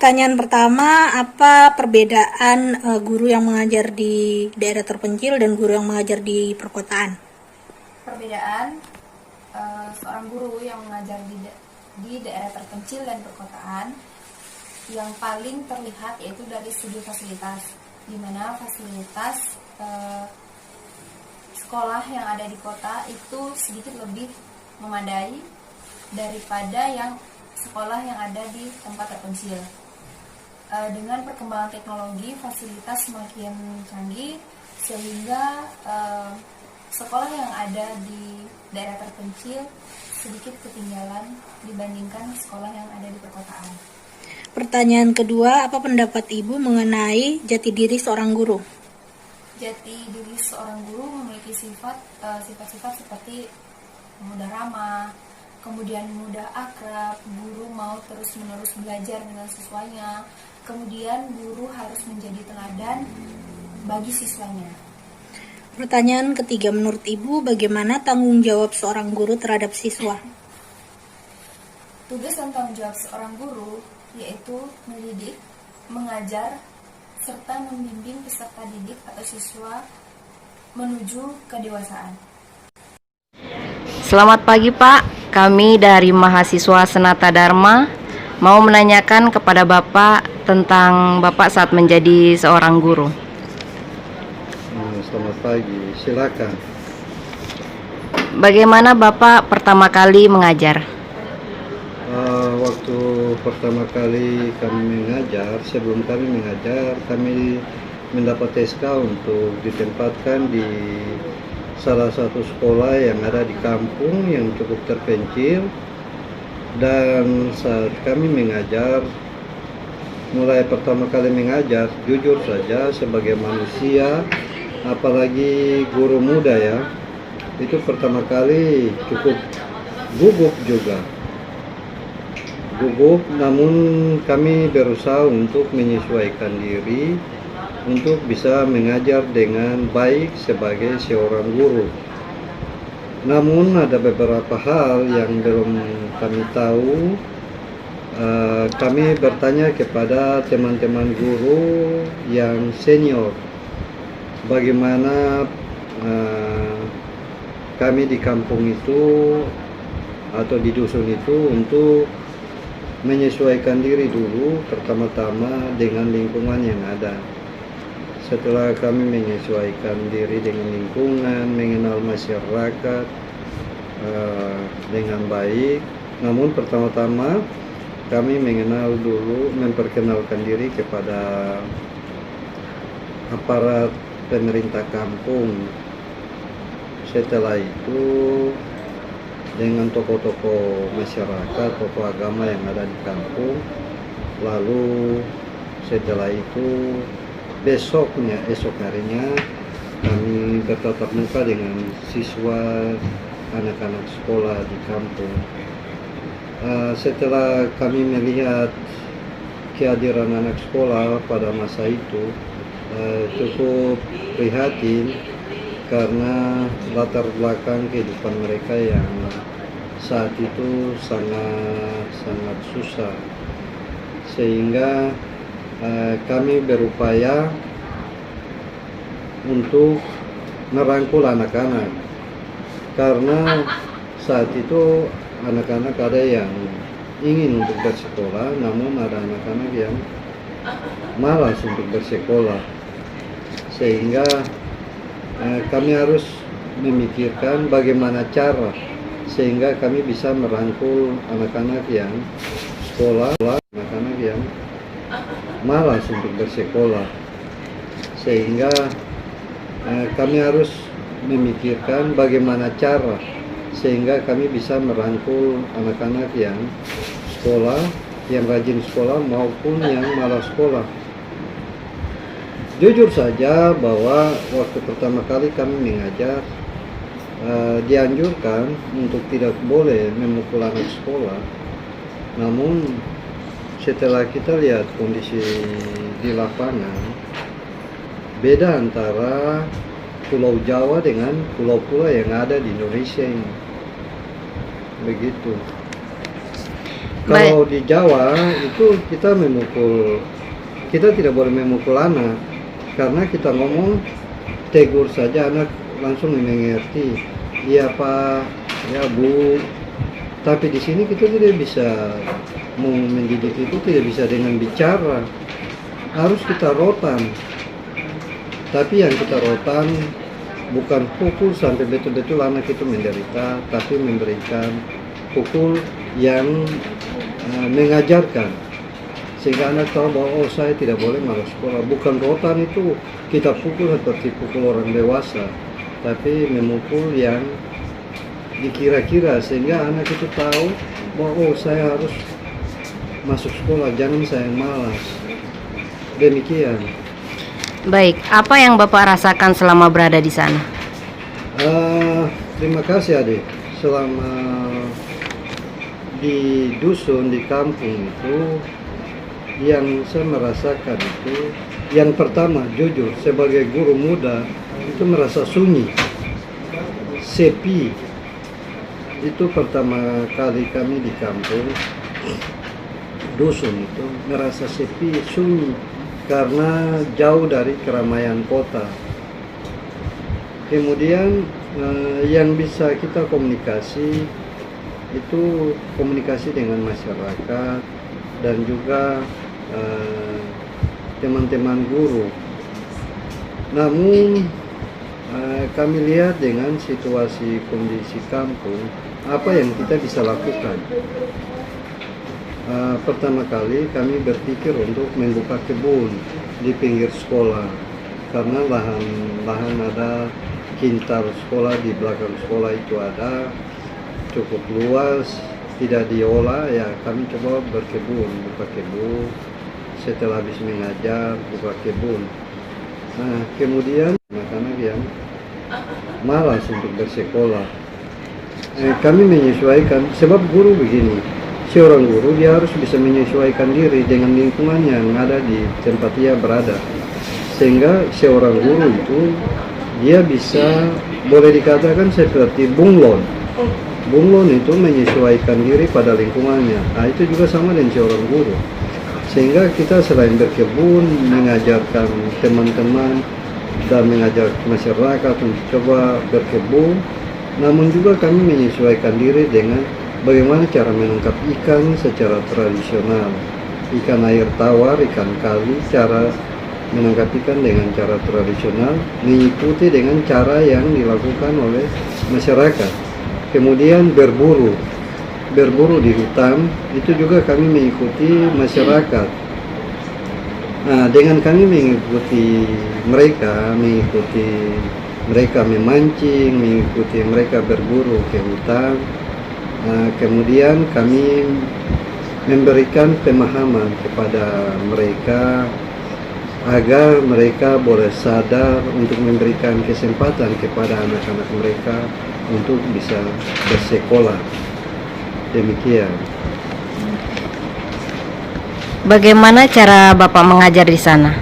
Pertanyaan pertama, apa perbedaan guru yang mengajar di daerah terpencil dan guru yang mengajar di perkotaan? Perbedaan seorang guru yang mengajar di daerah terpencil dan perkotaan yang paling terlihat yaitu dari segi fasilitas, di mana fasilitas sekolah yang ada di kota itu sedikit lebih memadai daripada yang sekolah yang ada di tempat terpencil. Dengan perkembangan teknologi, fasilitas semakin canggih sehingga sekolah yang ada di daerah terpencil sedikit ketinggalan dibandingkan sekolah yang ada di perkotaan. Pertanyaan kedua, apa pendapat Ibu mengenai jati diri seorang guru? Jati diri seorang guru memiliki sifat-sifat seperti mudah ramah, kemudian mudah akrab, guru mau terus-menerus belajar dengan siswanya, kemudian guru harus menjadi teladan bagi siswanya. Pertanyaan ketiga, menurut Ibu bagaimana tanggung jawab seorang guru terhadap siswa? Tugas dan tanggung jawab seorang guru yaitu mendidik, mengajar, serta membimbing peserta didik atau siswa menuju kedewasaan. Selamat pagi Pak, kami dari mahasiswa Senata Dharma mau menanyakan kepada Bapak tentang Bapak saat menjadi seorang guru. Selamat pagi, silakan. Bagaimana Bapak pertama kali mengajar? Waktu pertama kali kami mengajar, sebelum kami mengajar, kami mendapat SK untuk ditempatkan di salah satu sekolah yang ada di kampung yang cukup terpencil. Dan saat kami mengajar, mulai pertama kali mengajar, jujur saja sebagai manusia, apalagi guru muda ya, itu pertama kali cukup gugup juga. Namun kami berusaha untuk menyesuaikan diri untuk bisa mengajar dengan baik sebagai seorang guru. Namun ada beberapa hal yang belum kami tahu. Kami bertanya kepada teman-teman guru yang senior, bagaimana kami di kampung itu atau di dusun itu untuk menyesuaikan diri dulu pertama-tama dengan lingkungan yang ada. Setelah kami menyesuaikan diri dengan lingkungan, mengenal masyarakat dengan baik, namun pertama-tama kami mengenal dulu, memperkenalkan diri kepada aparat pemerintah kampung. Setelah itu dengan tokoh-tokoh masyarakat, tokoh agama yang ada di kampung. Lalu setelah itu esok harinya kami bertatap muka dengan siswa, anak-anak sekolah di kampung. Setelah kami melihat kehadiran anak sekolah pada masa itu, cukup prihatin karena latar belakang kehidupan mereka yang saat itu sangat susah, sehingga kami berupaya untuk merangkul anak-anak, karena saat itu anak-anak ada yang ingin untuk bersekolah, namun ada anak-anak yang malas untuk bersekolah, sehingga kami harus memikirkan bagaimana cara sehingga kami bisa merangkul anak-anak yang sekolah, anak-anak yang malas untuk bersekolah, sehingga kami harus memikirkan bagaimana cara sehingga kami bisa merangkul anak-anak yang sekolah, yang rajin sekolah maupun yang malas sekolah. Jujur saja bahwa waktu pertama kali kami mengajar, dianjurkan untuk tidak boleh memukul anak sekolah. Namun setelah kita lihat kondisi di lapangan, beda antara Pulau Jawa dengan pulau-pulau yang ada di Indonesia ini. Begitu. Kalau di Jawa itu kita tidak boleh memukul anak, karena kita ngomong tegur saja anak langsung mengerti, iya Pak, ya Bu. Tapi di sini kita tidak bisa mau mendidik itu tidak bisa dengan bicara, harus kita rotan. Tapi yang kita rotan bukan pukul sampai betul-betul anak itu menderita, tapi memberikan pukul yang mengajarkan, sehingga anak tahu bahwa oh saya tidak boleh malas sekolah. Bukan rotan itu kita pukul seperti pukul orang dewasa, tapi memukul yang dikira-kira, sehingga anak itu tahu bahwa oh saya harus masuk sekolah, jangan saya malas. Demikian. Baik, apa yang Bapak rasakan selama berada di sana? Terima kasih adik. Selama di dusun, di kampung itu, yang saya merasakan itu, yang pertama jujur sebagai guru muda itu merasa sunyi, sepi. Itu pertama kali kami di kampung dusun itu merasa sepi, sunyi, karena jauh dari keramaian kota. Kemudian yang bisa kita komunikasi itu komunikasi dengan masyarakat dan juga teman-teman guru. Namun kami lihat dengan situasi kondisi kampung, apa yang kita bisa lakukan? Pertama kali kami berpikir untuk membuka kebun di pinggir sekolah, karena lahan ada, kintal sekolah di belakang sekolah itu ada cukup luas, tidak diolah, ya kami coba berkebun, buka kebun. Setelah habis mengajar, buka kebun. Nah, kemudian anak-anak yang malas untuk bersekolah, kami menyesuaikan, sebab guru begini, seorang guru dia harus bisa menyesuaikan diri dengan lingkungan yang ada di tempat dia berada, sehingga seorang guru itu dia bisa, boleh dikatakan seperti bunglon. Bunglon itu menyesuaikan diri pada lingkungannya. Nah, itu juga sama dengan seorang guru, sehingga kita selain berkebun, mengajarkan teman-teman dan mengajar masyarakat untuk coba berkebun, namun juga kami menyesuaikan diri dengan bagaimana cara menangkap ikan secara tradisional, ikan air tawar, ikan kali, cara menangkap ikan dengan cara tradisional, mengikuti dengan cara yang dilakukan oleh masyarakat. Kemudian berburu di hutan, itu juga kami mengikuti masyarakat. Nah, dengan kami mengikuti mereka memancing, mengikuti mereka berburu ke hutan. Kemudian kami memberikan pemahaman kepada mereka agar mereka boleh sadar untuk memberikan kesempatan kepada anak-anak mereka untuk bisa bersekolah. Demikian. Bagaimana cara Bapak mengajar di sana?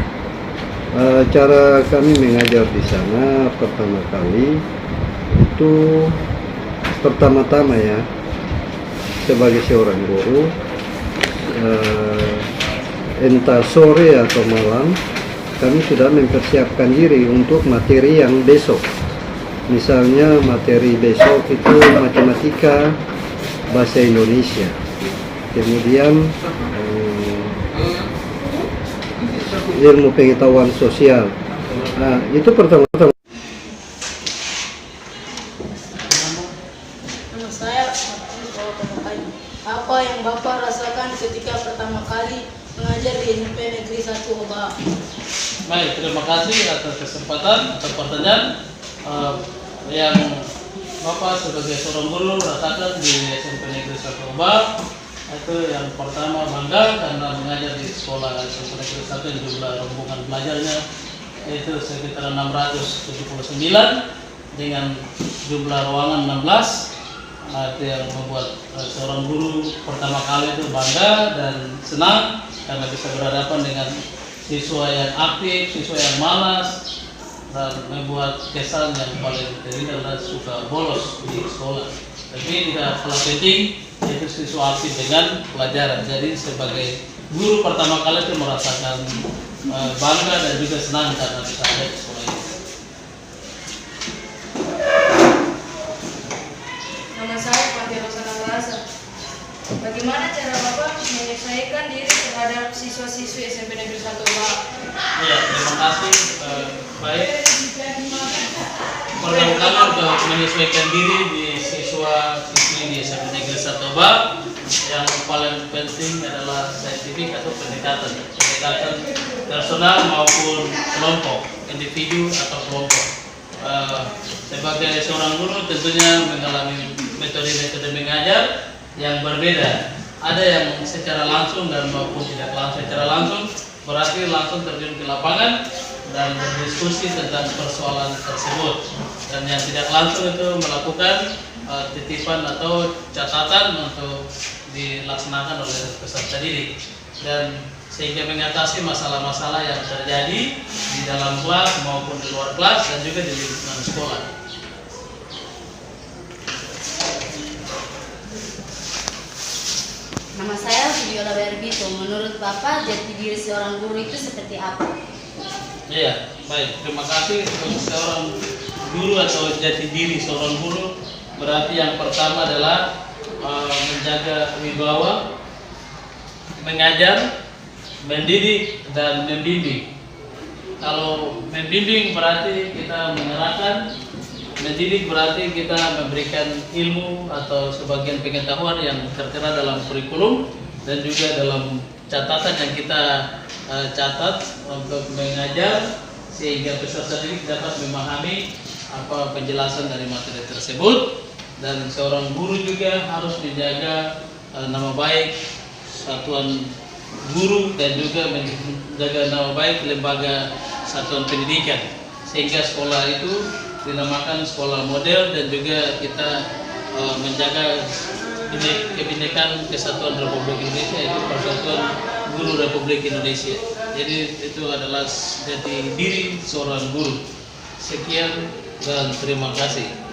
Cara kami mengajar di sana pertama kali itu pertama-tama ya, sebagai seorang guru, entah sore atau malam kami sudah mempersiapkan diri untuk materi yang besok. Misalnya materi besok itu matematika, bahasa Indonesia, kemudian ilmu pengetahuan sosial. Nah, itu pertama-tama. Nama saya apa yang Bapak rasakan ketika pertama kali mengajar di SMP Negeri 1 Oba? Baik, terima kasih atas kesempatan atau pertanyaan yang Bapak sebagai seorang guru rasakan di SMP Negeri 1 Oba. Itu yang pertama, bangga karena mengajar di sekolah SMP Negeri 1 yang jumlah rombongan belajarnya itu sekitar 679 dengan jumlah ruangan 16. Itu yang membuat seorang guru pertama kali itu bangga dan senang karena bisa berhadapan dengan siswa yang aktif, siswa yang malas, dan membuat kesan yang paling terindah dan suka bolos di sekolah. Tapi tidak kalah penting, itu siswa aktif dengan pelajaran. Jadi sebagai guru pertama kali itu merasakan bangga dan juga senang karena bisa ada di sekolah ini. Nama saya Fatih Rosana Rasa. Bagaimana cara Bapak menyesuaikan diri terhadap siswa-siswi SMP Negeri 1 Obak? Ya, terima kasih. Baik. Pertama-tama untuk menyesuaikan diri di siswa-siswi di SMP Negeri 1 Obak, yang paling penting adalah saintifik atau pendekatan personal maupun kelompok, individu atau kelompok. Sebagai seorang guru tentunya mengalami metode-metode mengajar yang berbeda. Ada yang secara langsung dan maupun tidak langsung. Secara langsung berarti langsung terjun ke lapangan dan berdiskusi tentang persoalan tersebut. Dan yang tidak langsung itu melakukan titipan atau catatan untuk dilaksanakan oleh peserta didik, dan sehingga mengatasi masalah-masalah yang terjadi di dalam kelas maupun di luar kelas dan juga di lingkungan sekolah. Nama saya Vidiola Berbito. Menurut Bapak, jati diri seorang guru itu seperti apa? Iya, baik. Terima kasih. Untuk seorang guru atau jati diri seorang guru berarti yang pertama adalah menjaga wibawa, mengajar, mendidik, dan membimbing. Kalau membimbing berarti kita mengerahkan, mendidik berarti kita memberikan ilmu atau sebagian pengetahuan yang tertera dalam kurikulum dan juga dalam catatan yang kita catat untuk mengajar sehingga peserta didik dapat memahami apa penjelasan dari materi tersebut. Dan seorang guru juga harus menjaga nama baik satuan guru dan juga menjaga nama baik lembaga satuan pendidikan, sehingga sekolah itu dinamakan sekolah model dan juga kita menjaga kebinekaan kesatuan Republik Indonesia, yaitu Persatuan Guru Republik Indonesia. Jadi itu adalah jati diri seorang guru. Sekian dan terima kasih.